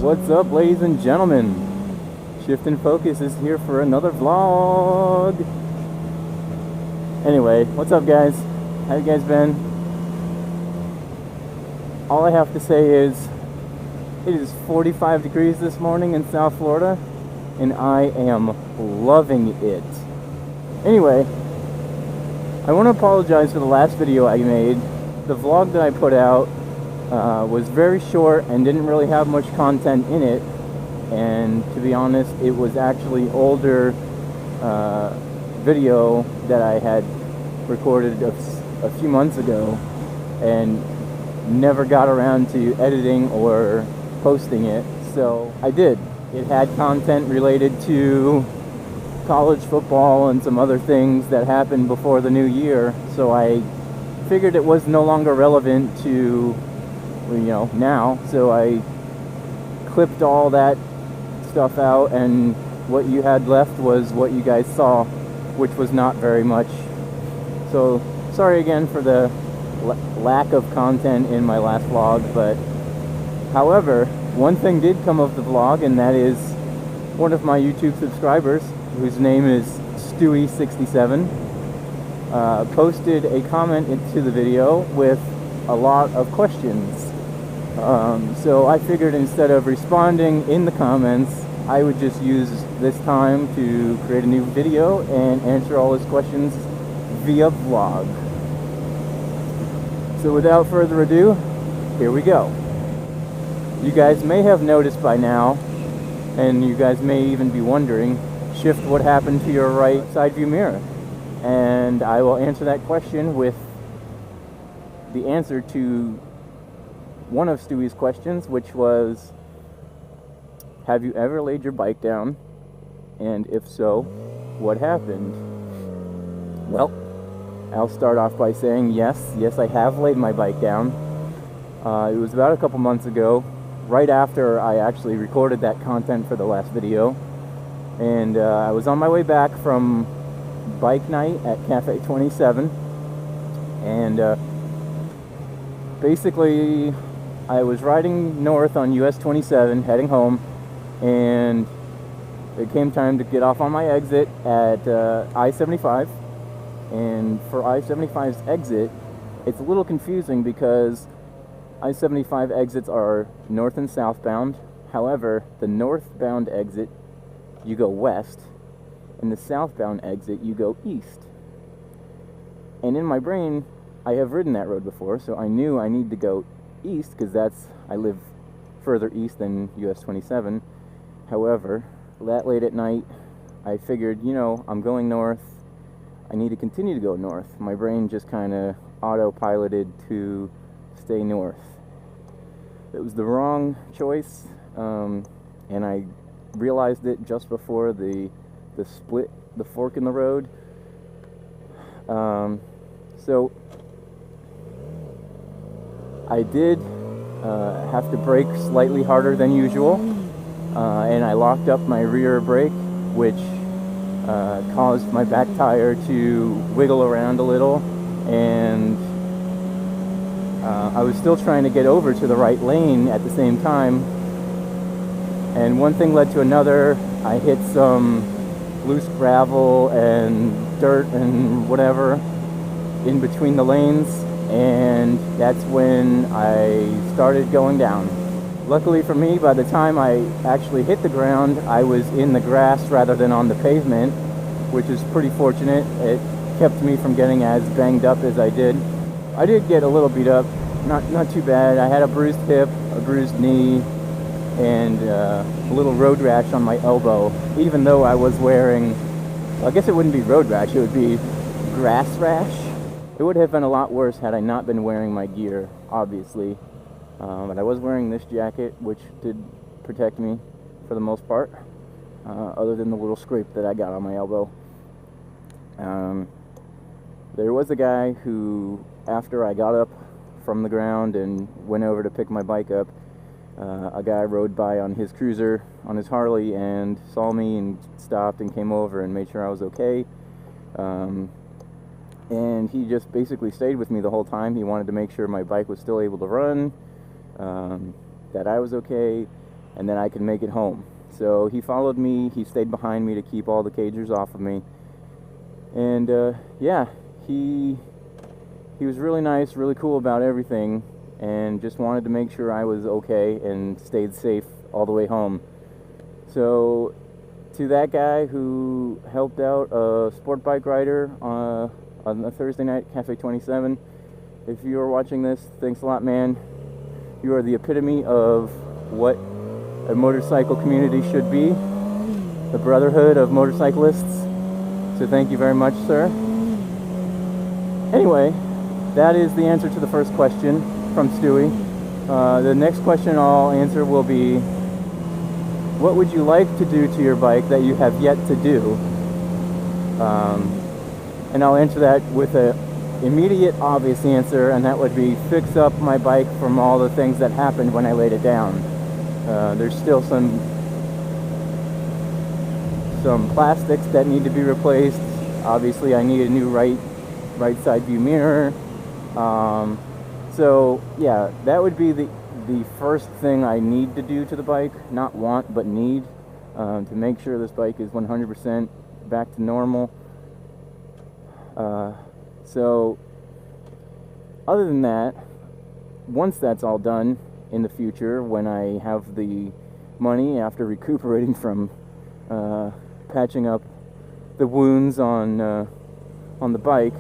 What's up, ladies and gentlemen? ShiFTinFOCUS is here for another vlog. Anyway, what's up, guys? How you guys been? All I have to say is it is 45 degrees this morning in South Florida, and I am loving it. Anyway, I want to apologize for the last video I made. The vlog that I put out was very short and didn't really have much content in it, and to be honest, it was actually older video that I had recorded a few months ago and never got around to editing or posting it. So I did. It had content related to college football and some other things that happened before the new year, so I figured it was no longer relevant to, now, so I clipped all that stuff out, and what you had left was what you guys saw, which was not very much. So sorry again for the lack of content in my last vlog, but however, one thing did come of the vlog, and that is one of my YouTube subscribers, whose name is Stewie67, posted a comment into the video with a lot of questions. So I figured instead of responding in the comments, I would just use this time to create a new video and answer all his questions via vlog. So without further ado, here we go. You guys may have noticed by now, and you guys may even be wondering, shift what happened to your right side view mirror. And I will answer that question with the answer to one of Stewie's questions, which was, have you ever laid your bike down? And if so, what happened? Well, I'll start off by saying yes, I have laid my bike down. It was about a couple months ago, right after I actually recorded that content for the last video. And I was on my way back from bike night at Cafe 27, and basically I was riding north on US 27 heading home, and it came time to get off on my exit at I-75. And for I-75's exit, it's a little confusing because I-75 exits are north and southbound. However, the northbound exit, you go west, and the southbound exit, you go east. And in my brain, I have ridden that road before, so I knew I need to go east, because I live further east than US 27. However, that late at night, I figured, I'm going north, I need to continue to go north. My brain just kind of autopiloted to stay north. It was the wrong choice, and I realized it just before the split, the fork in the road. So I did have to brake slightly harder than usual, and I locked up my rear brake, which caused my back tire to wiggle around a little, and I was still trying to get over to the right lane at the same time, and one thing led to another. I hit some loose gravel and dirt and whatever in between the lanes, and that's when I started going down. Luckily for me, by the time I actually hit the ground, I was in the grass rather than on the pavement, which is pretty fortunate. It kept me from getting as banged up as I did. I did get a little beat up, not too bad. I had a bruised hip, a bruised knee, and a little road rash on my elbow, even though I was wearing, I guess it wouldn't be road rash, it would be grass rash. It would have been a lot worse had I not been wearing my gear, obviously. But I was wearing this jacket, which did protect me for the most part, other than the little scrape that I got on my elbow. There was a guy who, after I got up from the ground and went over to pick my bike up, a guy rode by on his cruiser, on his Harley, and saw me and stopped and came over and made sure I was okay. And he just basically stayed with me the whole time. He wanted to make sure my bike was still able to run, that I was okay, and then I could make it home. So he followed me, he stayed behind me to keep all the cagers off of me. And yeah, he was really nice, really cool about everything, and just wanted to make sure I was okay and stayed safe all the way home. So to that guy who helped out a sport bike rider on a Thursday night at Cafe 27, if you are watching this, thanks a lot, man. You are the epitome of what a motorcycle community should be, the brotherhood of motorcyclists. So thank you very much, sir. Anyway, that is the answer to the first question from Stewie. The next question I'll answer will be, what would you like to do to your bike that you have yet to do? And I'll answer that with an immediate obvious answer, and that would be fix up my bike from all the things that happened when I laid it down. There's still some plastics that need to be replaced. Obviously I need a new right side view mirror. So yeah, that would be the first thing I need to do to the bike. Not want, but need, to make sure this bike is 100% back to normal. So other than that, once that's all done in the future, when I have the money after recuperating from patching up the wounds on the bike,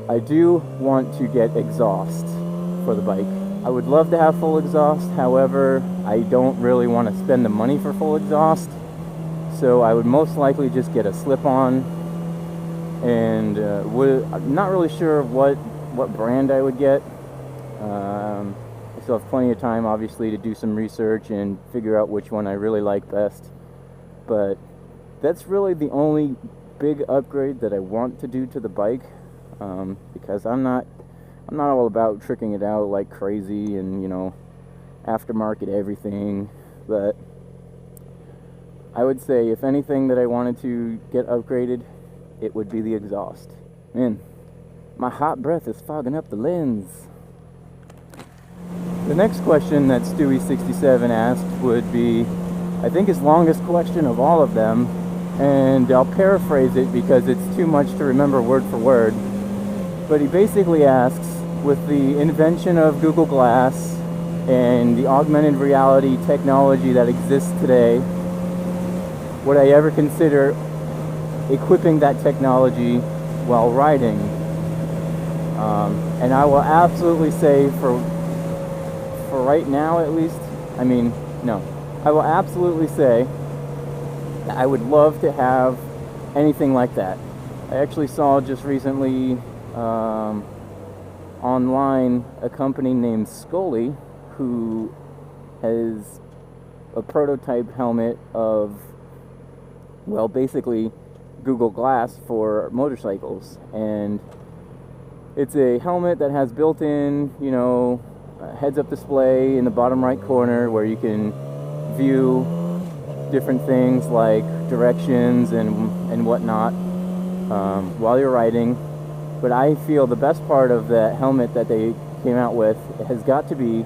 I do want to get exhaust for the bike. I would love to have full exhaust, however, I don't really want to spend the money for full exhaust, so I would most likely just get a slip-on, and I'm not really sure what brand I would get. I still have plenty of time, obviously, to do some research and figure out which one I really like best, but that's really the only big upgrade that I want to do to the bike, because I'm not all about tricking it out like crazy and, you know, aftermarket everything. But I would say if anything that I wanted to get upgraded, it would be the exhaust. Man, my hot breath is fogging up the lens. The next question that Stewie67 asked would be, I think, his longest question of all of them, and I'll paraphrase it because it's too much to remember word for word. But he basically asks, with the invention of Google Glass and the augmented reality technology that exists today, would I ever consider equipping that technology while riding? And I will absolutely say, for right now at least, I will absolutely say that I would love to have anything like that. I actually saw just recently online a company named Szkoly, who has a prototype helmet of, well, basically Google Glass for motorcycles, and it's a helmet that has built-in, you know, heads-up display in the bottom right corner where you can view different things like directions and whatnot while you're riding. But I feel the best part of that helmet that they came out with has got to be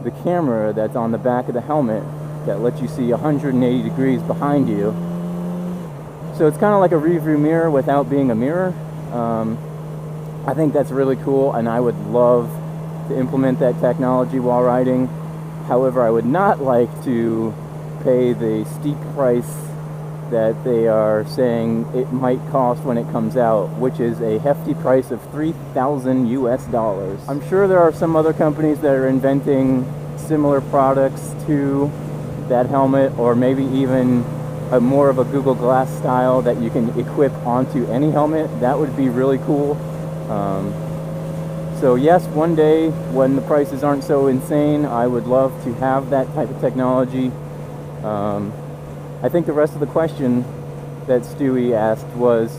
the camera that's on the back of the helmet that lets you see 180 degrees behind you. So it's kind of like a rear-view mirror without being a mirror. I think that's really cool, and I would love to implement that technology while riding. However, I would not like to pay the steep price that they are saying it might cost when it comes out, which is a hefty price of $3,000 US. I'm sure there are some other companies that are inventing similar products to that helmet, or maybe even more of a Google Glass style that you can equip onto any helmet. That would be really cool. So yes, one day when the prices aren't so insane, I would love to have that type of technology. I think the rest of the question that Stewie asked was,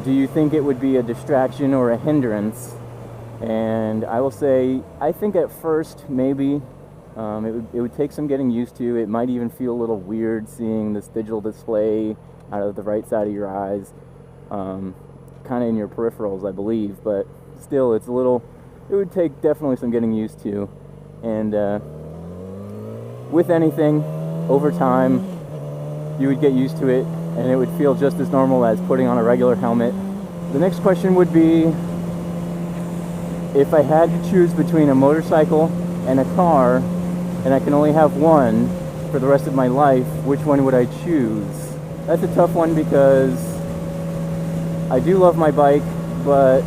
do you think it would be a distraction or a hindrance? And I will say, I think at first, maybe, it would take some getting used to. It might even feel a little weird seeing this digital display out of the right side of your eyes, kind of in your peripherals, I believe, but still, it would take definitely some getting used to. And with anything, over time, you would get used to it, and it would feel just as normal as putting on a regular helmet. The next question would be, if I had to choose between a motorcycle and a car, and I can only have one for the rest of my life, which one would I choose? That's a tough one because I do love my bike, but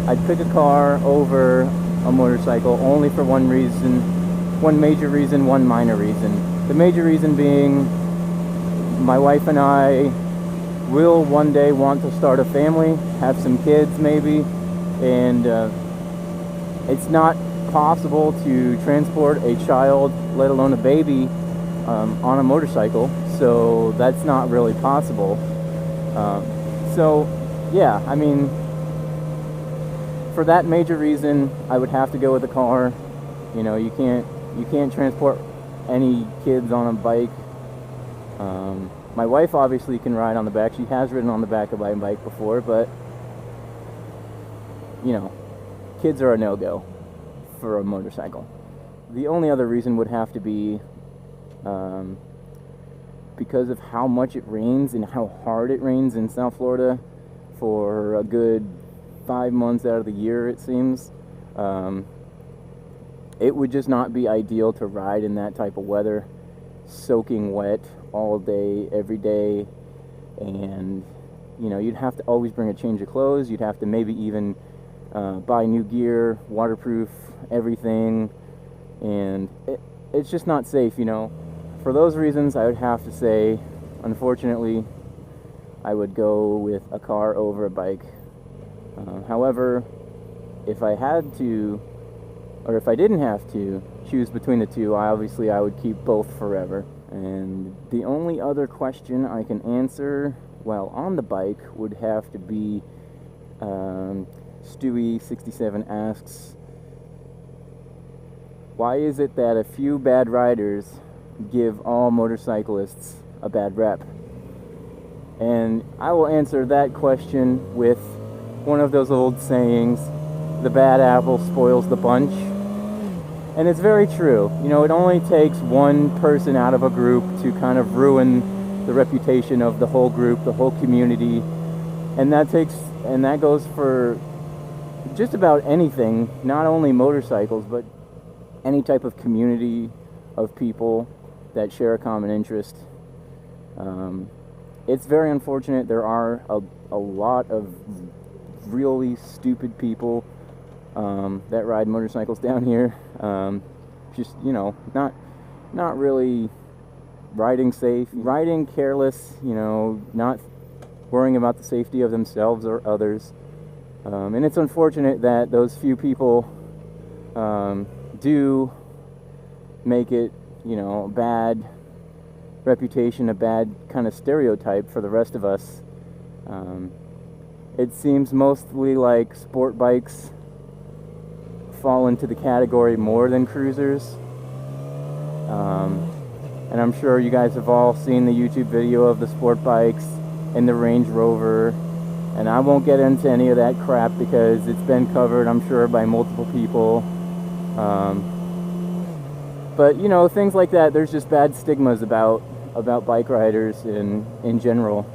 I'd pick a car over a motorcycle only for one reason, one major reason, one minor reason. The major reason being, my wife and I will one day want to start a family, have some kids maybe, and it's not possible to transport a child, let alone a baby, on a motorcycle, so that's not really possible. So yeah, I mean, for that major reason, I would have to go with a car. You know, you can't transport any kids on a bike. My wife obviously can ride on the back. She has ridden on the back of my bike before, but you know, kids are a no-go for a motorcycle. The only other reason would have to be because of how much it rains and how hard it rains in South Florida for a good 5 months out of the year, it seems. It would just not be ideal to ride in that type of weather, soaking wet all day, every day, and you know, you'd have to always bring a change of clothes. You'd have to maybe even buy new gear, waterproof everything, and it's just not safe, you know. For those reasons, I would have to say, unfortunately, I would go with a car over a bike. However, if I had to, or if I didn't have to choose between the two, I would keep both forever. And the only other question I can answer while on the bike would have to be, Stewie67 asks, why is it that a few bad riders give all motorcyclists a bad rep? And I will answer that question with one of those old sayings, the bad apple spoils the bunch. And it's very true. You know, it only takes one person out of a group to kind of ruin the reputation of the whole group, the whole community. And that goes for just about anything, not only motorcycles, but any type of community of people that share a common interest. It's very unfortunate. There are a lot of really stupid people that ride motorcycles down here. Just, you know, not really riding safe, riding careless, you know, not worrying about the safety of themselves or others. And it's unfortunate that those few people do make it, you know, a bad reputation, a bad kind of stereotype for the rest of us. It seems mostly like sport bikes fall into the category more than cruisers. And I'm sure you guys have all seen the YouTube video of the sport bikes and the Range Rover, and I won't get into any of that crap because it's been covered, I'm sure, by multiple people. But you know, things like that, there's just bad stigmas about bike riders in general.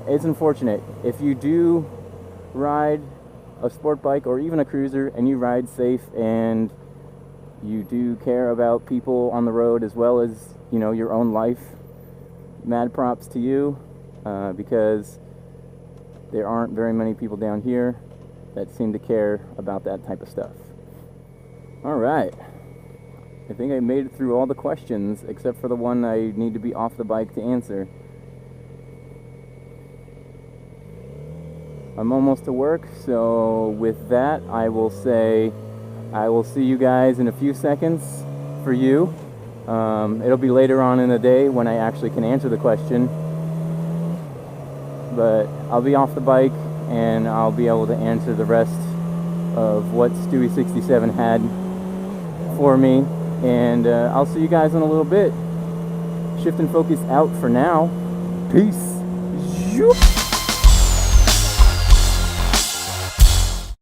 It's unfortunate. If you do ride a sport bike or even a cruiser and you ride safe and you do care about people on the road as well as, you know, your own life, mad props to you, because there aren't very many people down here that seem to care about that type of stuff. Alright, I think I made it through all the questions except for the one I need to be off the bike to answer. I'm almost to work, so with that I will say I will see you guys in a few seconds for you. It'll be later on in the day when I actually can answer the question, but I'll be off the bike and I'll be able to answer the rest of what Stewie67 had for me, and I'll see you guys in a little bit. Shift and Focus out for now. Peace. Zoop.